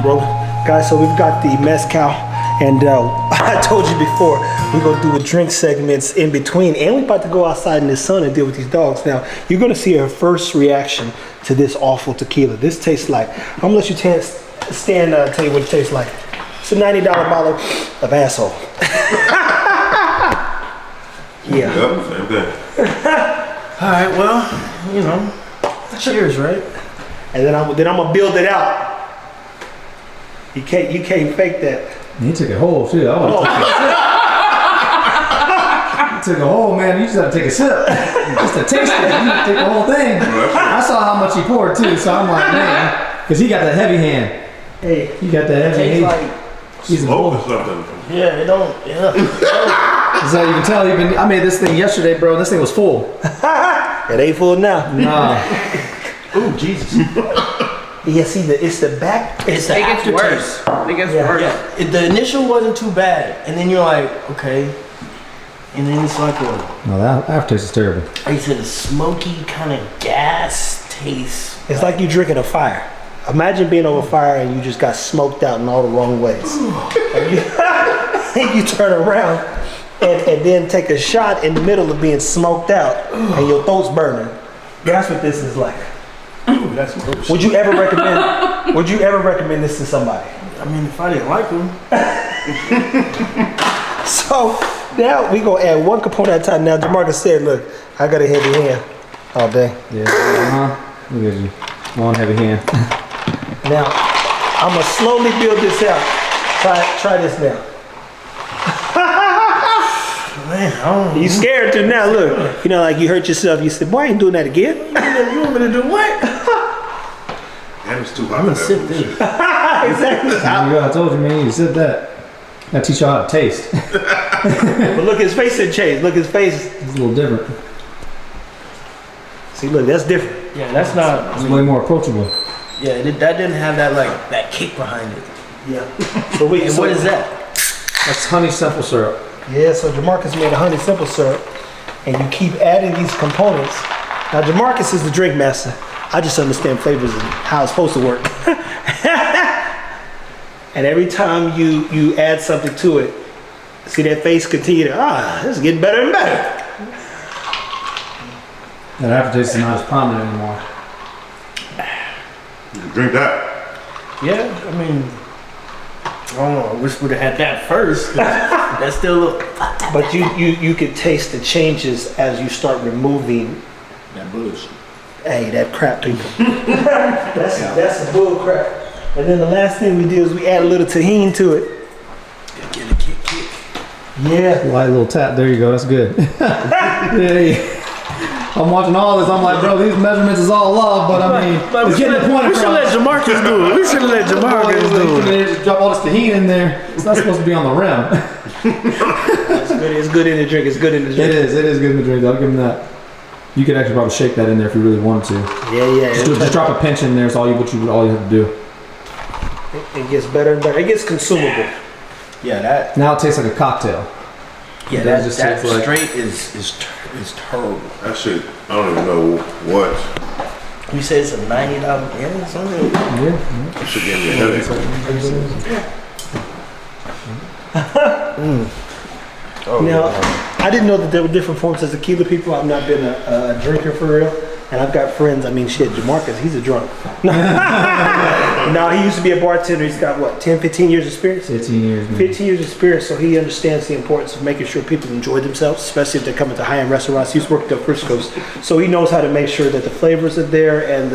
Rolling. Guys, so we've got the mezcal, and I told you before, we're gonna do a drink segments in between, and we're about to go outside in the sun and deal with these dogs. Now, you're gonna see her first reaction to this awful tequila. This tastes like, I'm gonna let you stand tell you what it tastes like. It's a $90 bottle of asshole. Yeah. Yep, same thing. All right, well, you know, cheers, right? And then I'm gonna build it out. You can't fake that. You took a whole too. I you took a whole, man. You just have to take a sip. Just to taste it. You take the whole thing. I saw how much he poured too, so I'm like, man, because he got the heavy hand. Hey, He got the heavy hand. He's a Smoke bull. or something. Yeah, it don't. Yeah. So you can tell, I made this thing yesterday, bro. This thing was full. it ain't full now. Nah. Ooh, Jesus. Yeah, see, it's the back. It's the It gets aftertaste. worse. It gets Yeah. worse. Yeah, the initial wasn't too bad, and then you're like, okay, and then it's like No, that aftertaste is terrible. I said, a smoky kind of gas taste. It's like you drinking a fire. Imagine being over fire and you just got smoked out in all the wrong ways. and you turn around and then take a shot in the middle of being smoked out and your throat's burning. That's what this is like. Ooh, that's gross. Would you ever recommend this to somebody? I mean, if I didn't like them, So now we gonna add one component at a time. Now Jamarcus said, look, I got a heavy hand all day. Yeah. Look at you. One heavy hand. Now, I'm gonna slowly build this out. Try this now. man, I don't know. You scared to now, look. You know, like you hurt yourself. You said, boy, I ain't doing that again. You want me to do what? Damn, it's too hot. I'm gonna for sip that this. bullshit. Exactly. There you go. I told you, man. You said that. Gotta teach you how to taste. But look, his face had changed. Look, his face. It's a little different. See, look, that's different. Yeah, that's not. It's way more approachable. Yeah, that didn't have that like that kick behind it. Yeah. So we. And so, what is that? That's honey simple syrup. Yeah. So Jamarcus made a honey simple syrup, and you keep adding these components. Now Jamarcus is the drink master. I just understand flavors and how it's supposed to work. And every time you add something to it, see that face continue to, this is getting better and better. That aftertaste is not as prominent anymore. You can drink that. Yeah, I mean, I don't know. I wish we'd have had that first. 'Cause that's still a little. But you could taste the changes as you start removing, That bullshit. hey, that crap people. that's a bull crap. And then the last thing we did is we add a little tahini to it. Get a kick. Yeah. Light little tap. There you go. That's good. Yeah. I'm watching all this. I'm like, bro, these measurements is all love, but I mean, it's getting the point We should let across. Jamarcus do it. We should let Jamarcus do it. Just drop all this tahini in there. It's not supposed to be on the rim. It's good in the drink. It's good in the It drink. is. It is good in the drink. I'll give him that. You could actually probably shake that in there if you really wanted to. Yeah. Just drop a pinch in there. It's all you have to do. It gets better and better. It gets consumable. Yeah, that. Now it tastes like a cocktail. Yeah, That that just that tastes like- straight is terrible. That shit, I don't even know what. You said it's a $90. Yeah, something. Yeah. That shit gave me a headache. Now, I didn't know that there were different forms of tequila people. I've not been a drinker for real. And I've got friends, I mean, shit, Jamarcus, he's a drunk. No, he used to be a bartender. He's got, what, 10, 15 years experience? 15 years. Man. 15 years experience, so he understands the importance of making sure people enjoy themselves, especially if they're coming to high-end restaurants. He's worked at Frisco's, so he knows how to make sure that the flavors are there. And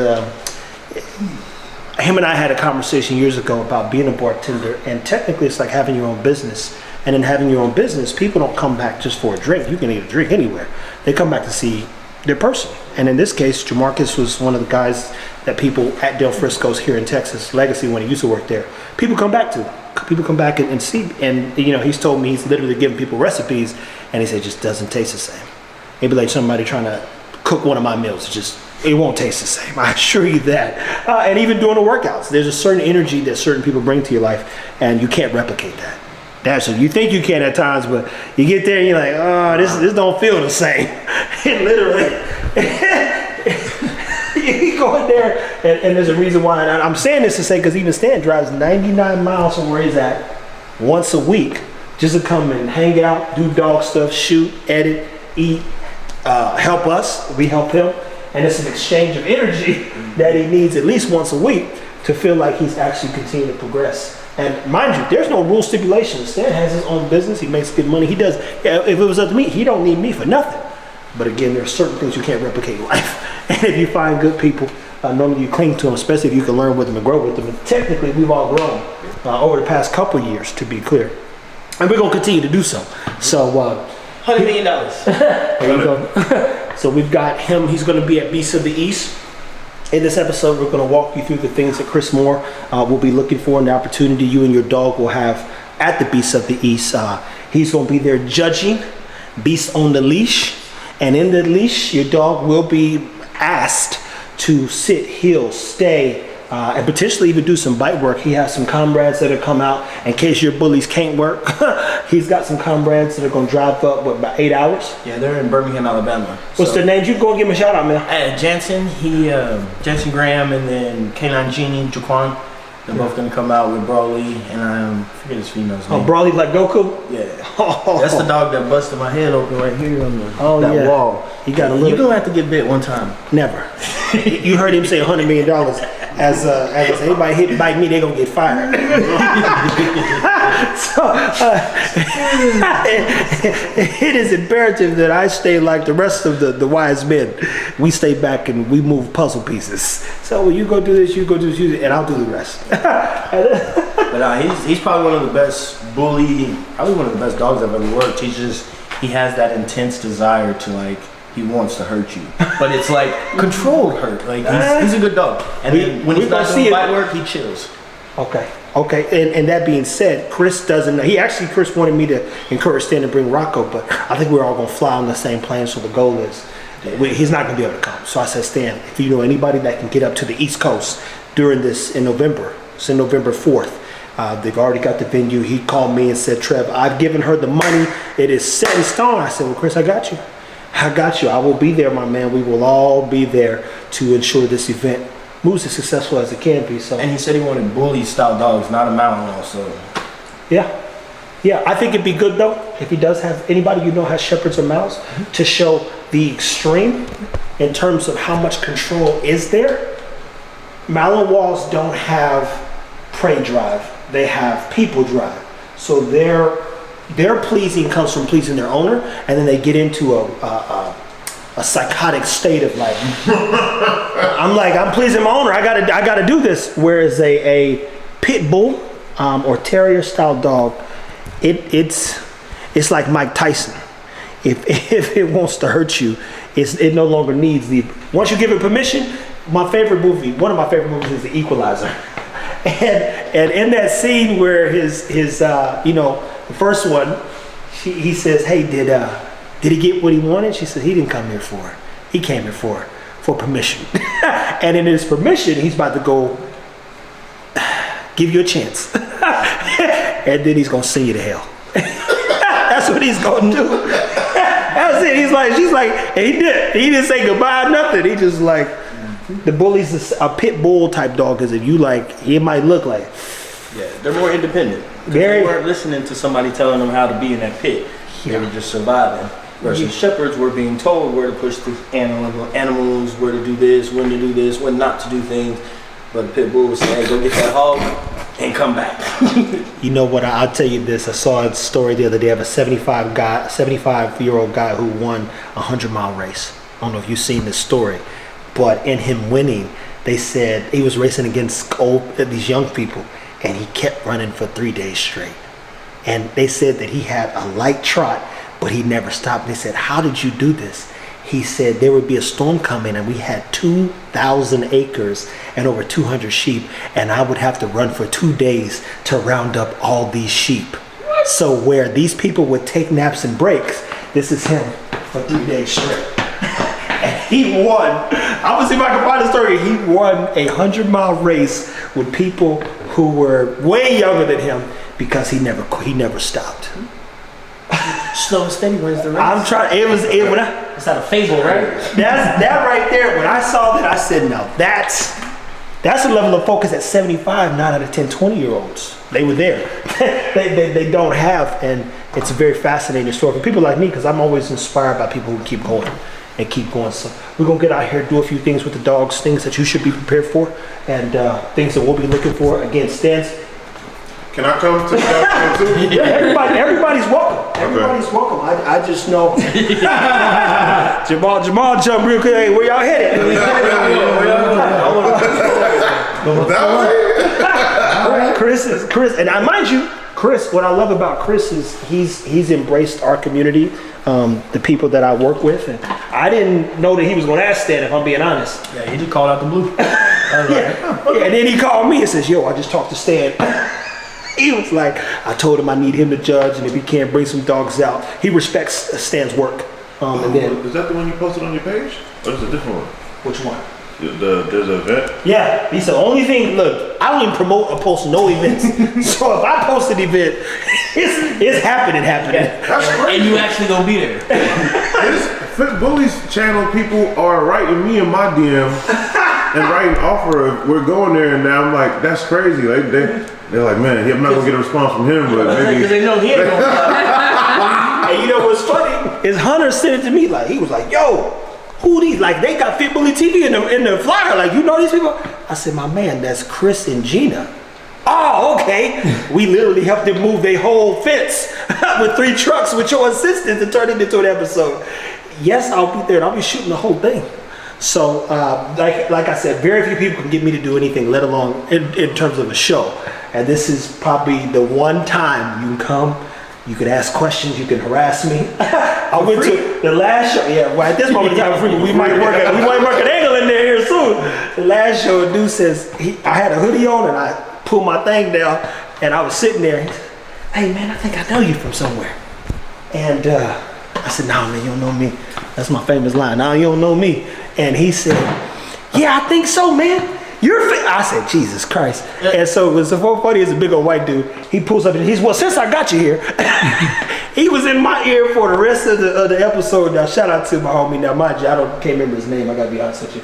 him and I had a conversation years ago about being a bartender, and technically it's like having your own business. And in having your own business, people don't come back just for a drink. You can eat a drink anywhere. They come back to see their person. And in this case, Jamarcus was one of the guys that people at Del Frisco's here in Texas, Legacy, when he used to work there, people come back to. People come back and see. And, you know, he's told me he's literally giving people recipes, and he said it just doesn't taste the same. It'd be like somebody trying to cook one of my meals. It won't taste the same. I assure you that. And even doing the workouts, there's a certain energy that certain people bring to your life, and you can't replicate that. That's what you think you can at times, but you get there and you're like, oh, this don't feel the same. It literally, you go in there and there's a reason why. And I'm saying this to say because even Stan drives 99 miles from where he's at once a week just to come and hang out, do dog stuff, shoot, edit, eat, help us. We help him, and it's an exchange of energy that he needs at least once a week to feel like he's actually continuing to progress. And mind you, there's no rule stipulations. Stan has his own business. He makes good money. He does. If it was up to me, he don't need me for nothing. But again, there are certain things you can't replicate in life. And if you find good people, normally you cling to them, especially if you can learn with them and grow with them. And technically, we've all grown over the past couple of years, to be clear. And we're going to continue to do so. So, $100 million. there you go. So we've got him. He's going to be at Beasts of the East. In this episode, we're going to walk you through the things that Chris Moore will be looking for and the opportunity you and your dog will have at the Beasts of the East. He's going to be there judging Beasts on the leash. And in the leash, your dog will be asked to sit, heel, stay, and potentially even do some bite work. He has some comrades that have come out in case your bullies can't work. He's got some comrades that are going to drive up, about 8 hours? Yeah, they're in Birmingham, Alabama. What's their names? You can go and give him a shout out, man. Jansen, Jansen Graham, and then K9 Genie, Jaquan. They're both going to come out with Broly, and I forget his female's name. Oh, Broly like Goku? Yeah. That's the dog that busted my head open right here on that wall. He got a little. You're going to have to get bit one time. Never. You heard him say $100 million. As anybody bite me, they gonna get fired. So it is imperative that I stay like the rest of the wise men. We stay back and we move puzzle pieces. So when you go do this, you go do this, and I'll do the rest. But he's probably one of the best probably one of the best dogs I've ever worked. He has that intense desire to he wants to hurt you, but it's like controlled hurt. Like he's a good dog, and then when he's not doing bite work, he chills. Okay. And that being said, Chris doesn't know. Chris wanted me to encourage Stan to bring Rocco, but I think we're all gonna fly on the same plane. So the goal is, he's not gonna be able to come. So I said, Stan, if you know anybody that can get up to the East Coast during this in November, it's in November 4th. They've already got the venue. He called me and said, Trev, I've given her the money. It is set in stone. I said, well, Chris, I got you. I will be there, my man. We will all be there to ensure this event moves as successful as it can be. So. And he said he wanted bully-style dogs, not a Malinois. So. Yeah. I think it'd be good though if he does have anybody has shepherds or Mals to show the extreme in terms of how much control is there. Malinois don't have prey drive; they have people drive. So their pleasing comes from pleasing their owner, and then they get into a psychotic state of I'm pleasing my owner. I gotta do this. Whereas a pit bull or terrier style dog, it's like Mike Tyson. If it wants to hurt you, it no longer needs once you give it permission. One of my favorite movies is The Equalizer, and in that scene where his the first one, he says, hey, did he get what he wanted? She said, he didn't come here for it. He came here for permission. And in his permission, he's about to go give you a chance. And then he's going to send you to hell. That's what he's going to do. That's it. She's like, and he didn't say goodbye or nothing. He just the bully's a pit bull type dog, because if you it might look like. Yeah, they're more independent. They weren't listening to somebody telling them how to be in that pit. They were just surviving. Versus shepherds were being told where to push the animals, where to do this, when to do this, when not to do things. But the pit bull was saying, hey, go get that hog and come back. You know what? I'll tell you this. I saw a story the other day of a 75-year-old guy who won a 100-mile race. I don't know if you've seen this story, but in him winning, they said he was racing against these young people, and he kept running for 3 days straight. And they said that he had a light trot, but he never stopped. They said, how did you do this? He said there would be a storm coming, and we had 2,000 acres and over 200 sheep, and I would have to run for 2 days to round up all these sheep. So where these people would take naps and breaks, this is him for 3 days straight. And he won. I will see if I can find the story. He won a 100-mile race with people who were way younger than him because he never stopped. Slow and steady wins the race. I'm trying. It's not a fable, right? That right there. When I saw that, I said, "No, that's That's the level of focus that 75, 9 out of 10, 20-year-olds, they were there. they don't have, and it's a very fascinating story for people like me, because I'm always inspired by people who keep going and keep going. So we're gonna get out here, do a few things with the dogs, things that you should be prepared for, and things that we'll be looking for. Again, Stans. Can I come to the dog show too? Yeah, everybody's welcome. Everybody's welcome. I just know Jamal jumped real quick. Hey, where y'all headed? Chris, and I mind you, Chris. What I love about Chris is he's embraced our community, the people that I work with, and I didn't know that he was going to ask Stan. If I'm being honest. Yeah, he just called out the blue. Yeah, and then he called me and says, "Yo, I just talked to Stan." He was like, I told him I need him to judge, and if he can't bring some dogs out, he respects Stan's work. And then, is that the one you posted on your page? Or is it a different one? which one? There's an event. Yeah, he said, only thing, look, I don't even promote or post no events. So if I post an event, it's happening. That's great. And you actually gonna be there. Fit Bullies channel people are writing me in my DM and writing offer of we're going there, and now I'm like, that's crazy. They're like, man, I'm not gonna get a response from him, but maybe. Because they know he ain't gonna. And you know what's funny is Hunter sent it to me, like he was like, yo, who these? Like they got Fit Bully TV in the flyer. Like, you know these people? I said, my man, that's Chris and Gina. Oh, okay. We literally helped them move their whole fence with 3 trucks with your assistance and turn it into an episode. Yes, I'll be there and I'll be shooting the whole thing. So, like I said, very few people can get me to do anything, let alone in terms of a show. And this is probably the one time you can come, you can ask questions, you can harass me. I went to the last show. Yeah, well, at this moment in time, we might work an angle in there here soon. The last show, a dude says I had a hoodie on and I pulled my thing down, and I was sitting there. He said, hey man, I think I know you from somewhere. And I said, nah man, you don't know me. That's my famous line. Nah, you don't know me. And he said, yeah, I think so, man. I said, Jesus Christ. And so it was so funny. It's a big old white dude. He pulls up and he's, well, since I got you here, he was in my ear for the rest of the episode. Now, shout out to my homie. Now, mind you, can't remember his name. I gotta be honest with you.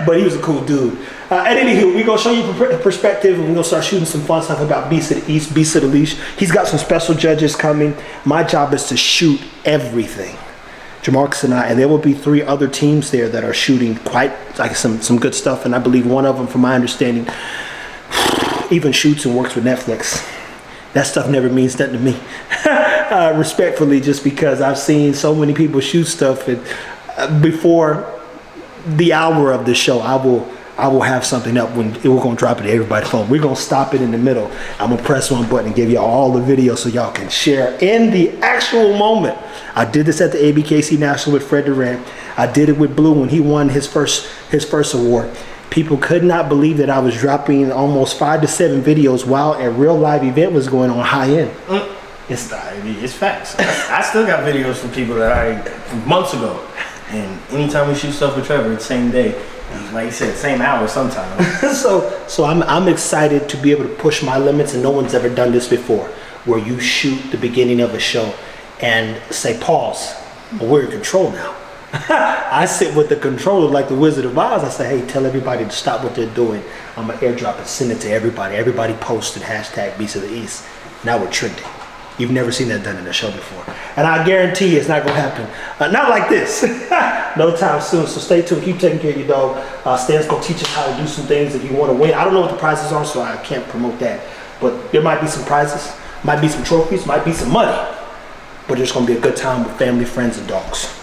But he was a cool dude. And anywho, we're gonna show you perspective, and we're gonna start shooting some fun stuff about Beast of the East, Beast of the Leash. He's got some special judges coming. My job is to shoot everything. Jamarcus and I, and there will be 3 other teams there that are shooting quite like some good stuff, and I believe one of them, from my understanding, even shoots and works with Netflix. That stuff never means nothing to me. Respectfully, just because I've seen so many people shoot stuff, and before the hour of the show, I will have something up when we're gonna drop it to everybody's phone. We're gonna stop it in the middle. I'm gonna press one button and give y'all all the video so y'all can share in the actual moment. I did this at the ABKC National with Fred Durant. I did it with Blue when he won his first award. People could not believe that I was dropping almost 5 to 7 videos while a real live event was going on high end. It's facts. I still got videos from people that from months ago. And anytime we shoot stuff with Trevor, it's same day. And like you said, same hour sometimes. So I'm excited to be able to push my limits, and no one's ever done this before, where you shoot the beginning of a show and say pause. Well, we're in control now. I sit with the controller like the Wizard of Oz. I say, hey, tell everybody to stop what they're doing. I'm gonna airdrop and send it to everybody. Everybody posted hashtag Beast of the East. Now we're trending. You've never seen that done in a show before. And I guarantee you it's not gonna happen. Not like this. No time soon. So stay tuned, keep taking care of your dog. Stan's gonna teach us how to do some things if you wanna win. I don't know what the prizes are, so I can't promote that. But there might be some prizes, might be some trophies, might be some money. But it's gonna be a good time with family, friends, and dogs.